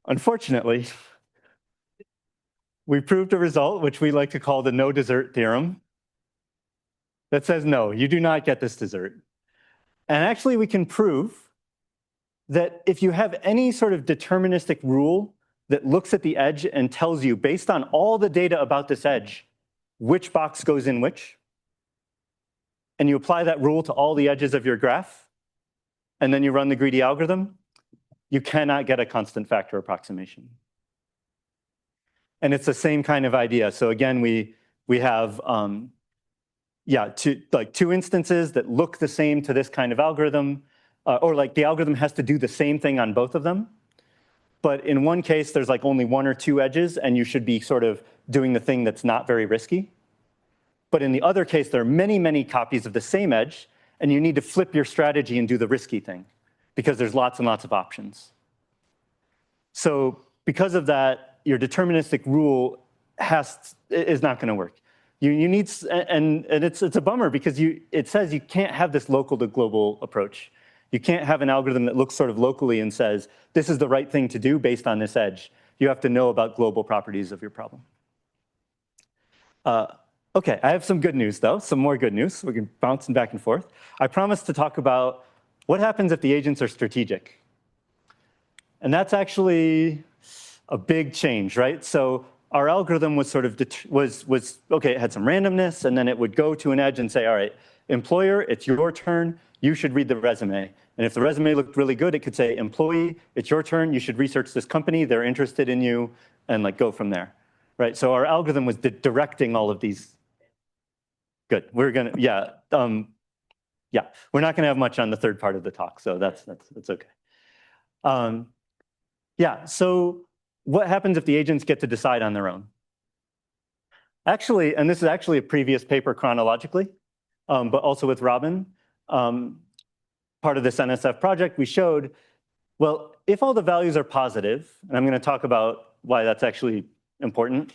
Unfortunately, we proved a result, which we like to call the no dessert theorem, that says, no, you do not get this dessert. And actually, we can prove that if you have any sort of deterministic rule that looks at the edge and tells you, based on all the data about this edge, which box goes in which, and you apply that rule to all the edges of your graph, and then you run the greedy algorithm, you cannot get a constant factor approximation. And it's the same kind of idea. So again, we have two instances that look the same to this kind of algorithm, or like the algorithm has to do the same thing on both of them. But in one case, there's like only one or two edges, and you should be sort of doing the thing that's not very risky. But in the other case, there are many, many copies of the same edge, and you need to flip your strategy and do the risky thing, because there's lots and lots of options. So because of that, your deterministic rule is not going to work. You need, and it's a bummer, because it says you can't have this local to global approach. You can't have an algorithm that looks sort of locally and says, this is the right thing to do based on this edge. You have to know about global properties of your problem. Okay, I have some good news, though, some more good news. We're bouncing back and forth. I promised to talk about what happens if the agents are strategic. And that's actually a big change, right? So our algorithm was sort of, okay, it had some randomness, and then it would go to an edge and say, all right, employer, it's your turn. You should read the resume. And if the resume looked really good, it could say, employee, it's your turn. You should research this company. They're interested in you, and like go from there, right? So our algorithm was directing all of these. Good. We're gonna, yeah, we're not gonna have much on the third part of the talk, so that's okay. So what happens if the agents get to decide on their own? Actually, and this is actually a previous paper chronologically, but also with Robin, part of this NSF project, we showed, well, if all the values are positive, and I'm going to talk about why that's actually important,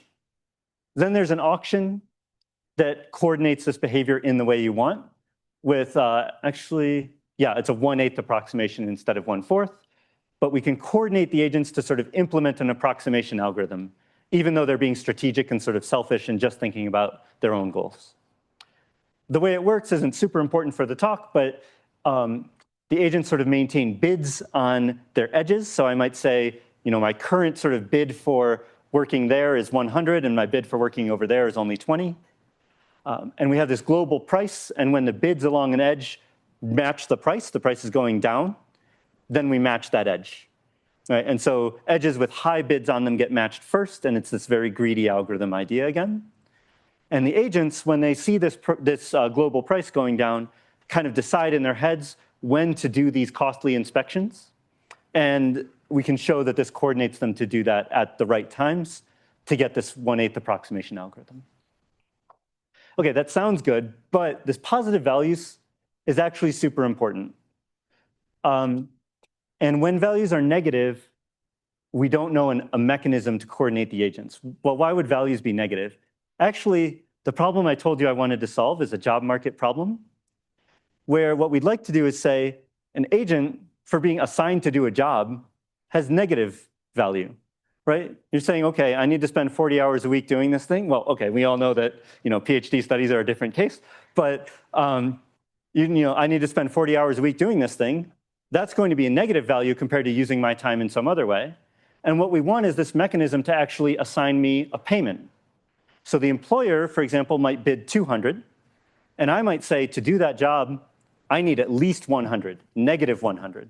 then there's an auction that coordinates this behavior in the way you want with it's a 1/8 approximation instead of 1/4. But we can coordinate the agents to sort of implement an approximation algorithm, even though they're being strategic and sort of selfish and just thinking about their own goals. The way it works isn't super important for the talk, but the agents sort of maintain bids on their edges. So I might say, my current sort of bid for working there is 100, and my bid for working over there is only 20. And we have this global price, and when the bids along an edge match the price is going down, then we match that edge. Right? And so edges with high bids on them get matched first, and it's this very greedy algorithm idea again. And the agents, when they see this global price going down, kind of decide in their heads when to do these costly inspections. And we can show that this coordinates them to do that at the right times to get this 1/8 approximation algorithm. Okay, that sounds good, but this positive values is actually super important. And when values are negative, we don't know a mechanism to coordinate the agents. Well, why would values be negative? Actually, the problem I told you I wanted to solve is a job market problem, where what we'd like to do is say an agent, for being assigned to do a job, has negative value, right? You're saying, okay, I need to spend 40 hours a week doing this thing. Well, okay, we all know that PhD studies are a different case, but I need to spend 40 hours a week doing this thing. That's going to be a negative value compared to using my time in some other way. And what we want is this mechanism to actually assign me a payment. So the employer, for example, might bid 200, and I might say, to do that job, I need at least 100, negative 100.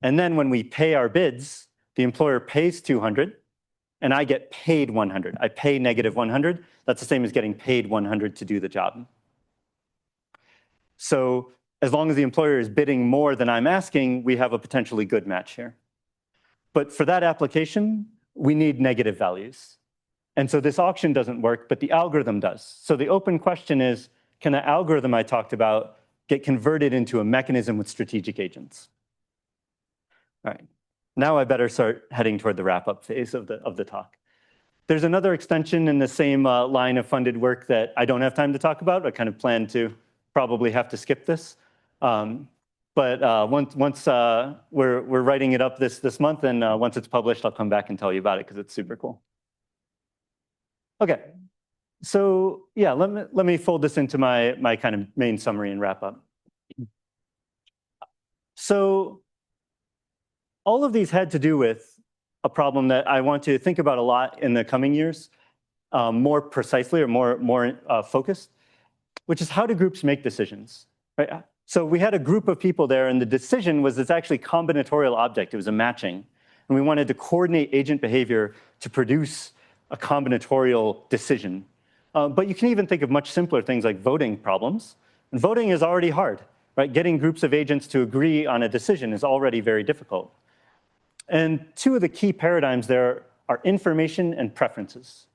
And then when we pay our bids, the employer pays 200, and I get paid 100. I pay negative 100. That's the same as getting paid 100 to do the job. So as long as the employer is bidding more than I'm asking, we have a potentially good match here. But for that application, we need negative values. And so this auction doesn't work, but the algorithm does. So the open question is, can the algorithm I talked about get converted into a mechanism with strategic agents? All right, now I better start heading toward the wrap-up phase of the talk. There's another extension in the same line of funded work that I don't have time to talk about. I kind of plan to probably have to skip this. But But once we're writing it up this month, and once it's published, I'll come back and tell you about it because it's super cool. Okay, so yeah, let me fold this into my kind of main summary and wrap up. So all of these had to do with a problem that I want to think about a lot in the coming years, more precisely or more focused, which is how do groups make decisions, right? So we had a group of people there, and the decision was this actually combinatorial object. It was a matching, and we wanted to coordinate agent behavior to produce a combinatorial decision. But you can even think of much simpler things like voting problems. And voting is already hard, right? Getting groups of agents to agree on a decision is already very difficult. And two of the key paradigms there are information and preferences,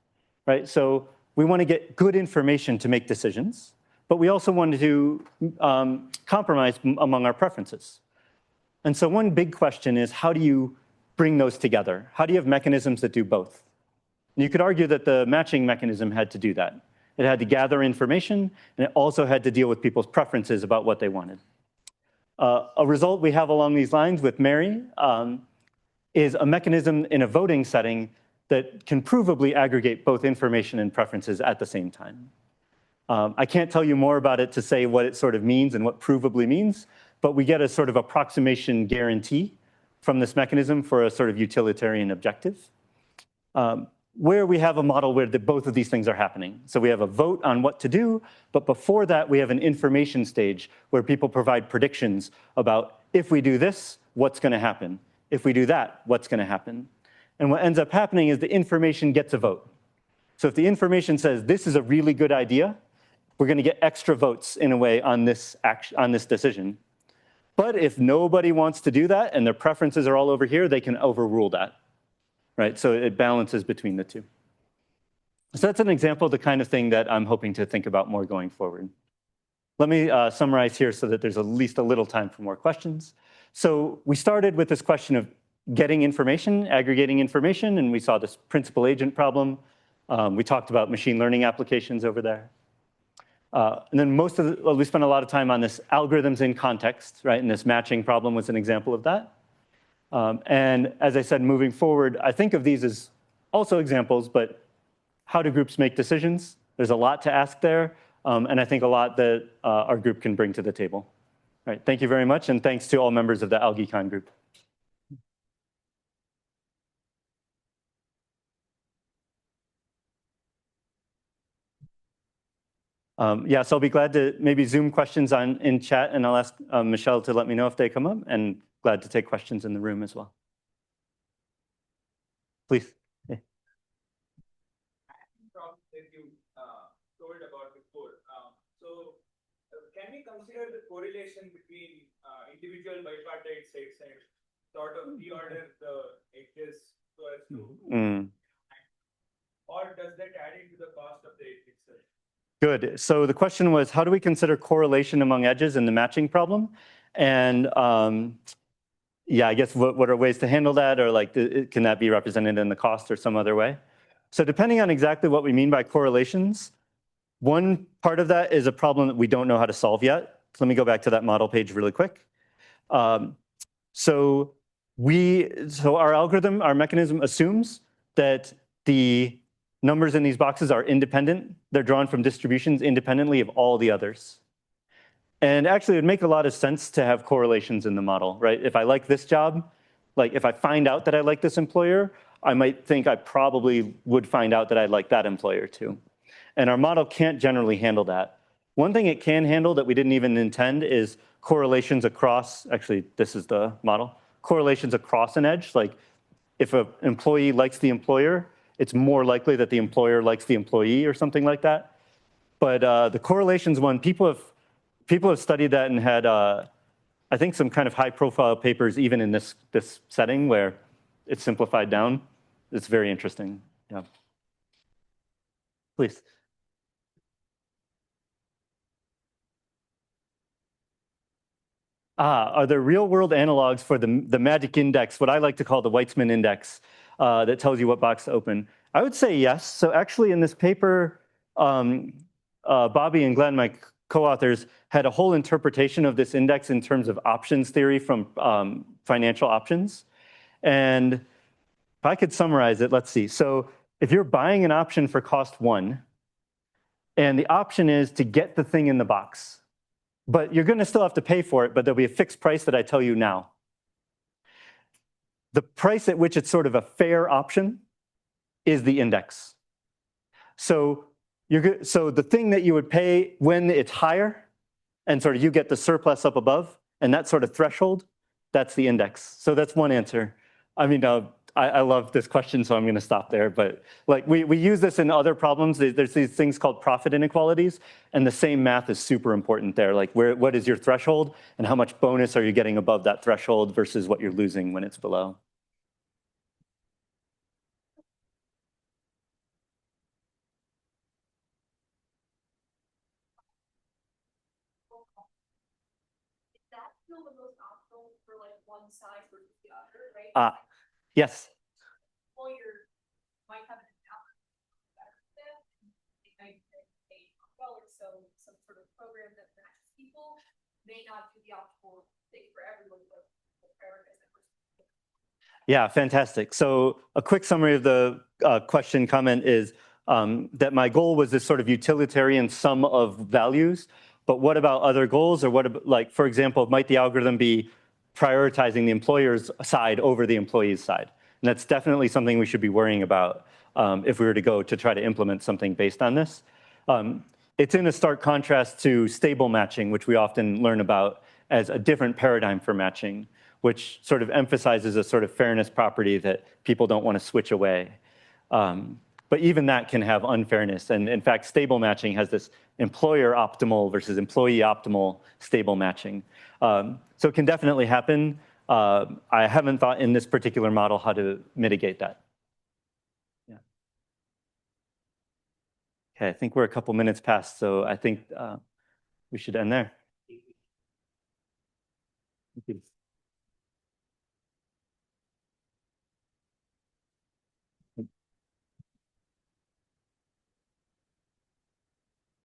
right? So we want to get good information to make decisions, but we also want to compromise among our preferences. And so one big question is, how do you bring those together? How do you have mechanisms that do both? And you could argue that the matching mechanism had to do that. It had to gather information, and it also had to deal with people's preferences about what they wanted. A result we have along these lines with Mary is a mechanism in a voting setting that can provably aggregate both information and preferences at the same time. I can't tell you more about it to say what it sort of means and what provably means, but we get a sort of approximation guarantee from this mechanism for a sort of utilitarian objective, where we have a model where both of these things are happening. So we have a vote on what to do, but before that, we have an information stage where people provide predictions about if we do this, what's going to happen? If we do that, what's going to happen? And what ends up happening is the information gets a vote. So if the information says this is a really good idea, we're going to get extra votes in a way on this decision. But if nobody wants to do that and their preferences are all over here, they can overrule that, right? So it balances between the two. So that's an example of the kind of thing that I'm hoping to think about more going forward. Let me summarize here so that there's at least a little time for more questions. So we started with this question of getting information, aggregating information, and we saw this principal agent problem. We talked about machine learning applications over there. And then we spent a lot of time on this algorithms in context, right? And this matching problem was an example of that. And as I said, moving forward, I think of these as also examples, but how do groups make decisions? There's a lot to ask there, and I think a lot that our group can bring to the table. All right, thank you very much, and thanks to all members of the AlgaeCon group. Yeah, so I'll be glad to maybe Zoom questions in chat, and I'll ask Michelle to let me know if they come up, and glad to take questions in the room as well. Please. Yeah. Problems that you told about before. So can we consider the correlation between individual bipartite sets and sort of reorder the edges so as to, or does that add into the cost of the edge itself? Good. So the question was, how do we consider correlation among edges in the matching problem? And yeah, I guess what are ways to handle that, or like, can that be represented in the cost or some other way? So depending on exactly what we mean by correlations, one part of that is a problem that we don't know how to solve yet. So let me go back to that model page really quick. So our algorithm, our mechanism assumes that the numbers in these boxes are independent. They're drawn from distributions independently of all the others. And actually, it would make a lot of sense to have correlations in the model, right? If I like this job, like if I find out that I like this employer, I might think I probably would find out that I like that employer too. And our model can't generally handle that. One thing it can handle that we didn't even intend is correlations across, actually, this is the model, correlations across an edge. Like if an employee likes the employer, it's more likely that the employer likes the employee or something like that. But the correlations one, people have studied that and had, I think, some kind of high-profile papers even in this setting where it's simplified down. It's very interesting. Yeah. Please. Are there real-world analogs for the magic index, what I like to call the Weitzman index, that tells you what box to open? I would say yes. So actually in this paper, Bobby and Glenn, my co-authors had a whole interpretation of this index in terms of options theory from financial options. And if I could summarize it, let's see. So if you're buying an option for cost 1, and the option is to get the thing in the box, but you're going to still have to pay for it, but there'll be a fixed price that I tell you now. The price at which it's sort of a fair option is the index. So the thing that you would pay when it's higher, and sort of you get the surplus up above, and that sort of threshold, that's the index. So that's one answer. I mean, I love this question, so I'm going to stop there. But like we use this in other problems. There's these things called profit inequalities, and the same math is super important there. Like what is your threshold, and how much bonus are you getting above that threshold versus what you're losing when it's below? Is that still the most optimal for like one side versus the other, right? Yes. Employer might have an account better for them. They might pay $12, so some sort of program that matches people may not be the optimal thing for everyone, but prioritize that person. Yeah, fantastic. So a quick summary of the question comment is that my goal was this sort of utilitarian sum of values, but what about other goals? Or what about, like, for example, might the algorithm be prioritizing the employer's side over the employee's side? And that's definitely something we should be worrying about if we were to go to try to implement something based on this. It's in a stark contrast to stable matching, which we often learn about as a different paradigm for matching, which sort of emphasizes a sort of fairness property that people don't want to switch away. But even that can have unfairness. And in fact, stable matching has this employer optimal versus employee optimal stable matching. So it can definitely happen. I haven't thought in this particular model how to mitigate that. Yeah. Okay, I think we're a couple minutes past, so I think we should end there. Thank you.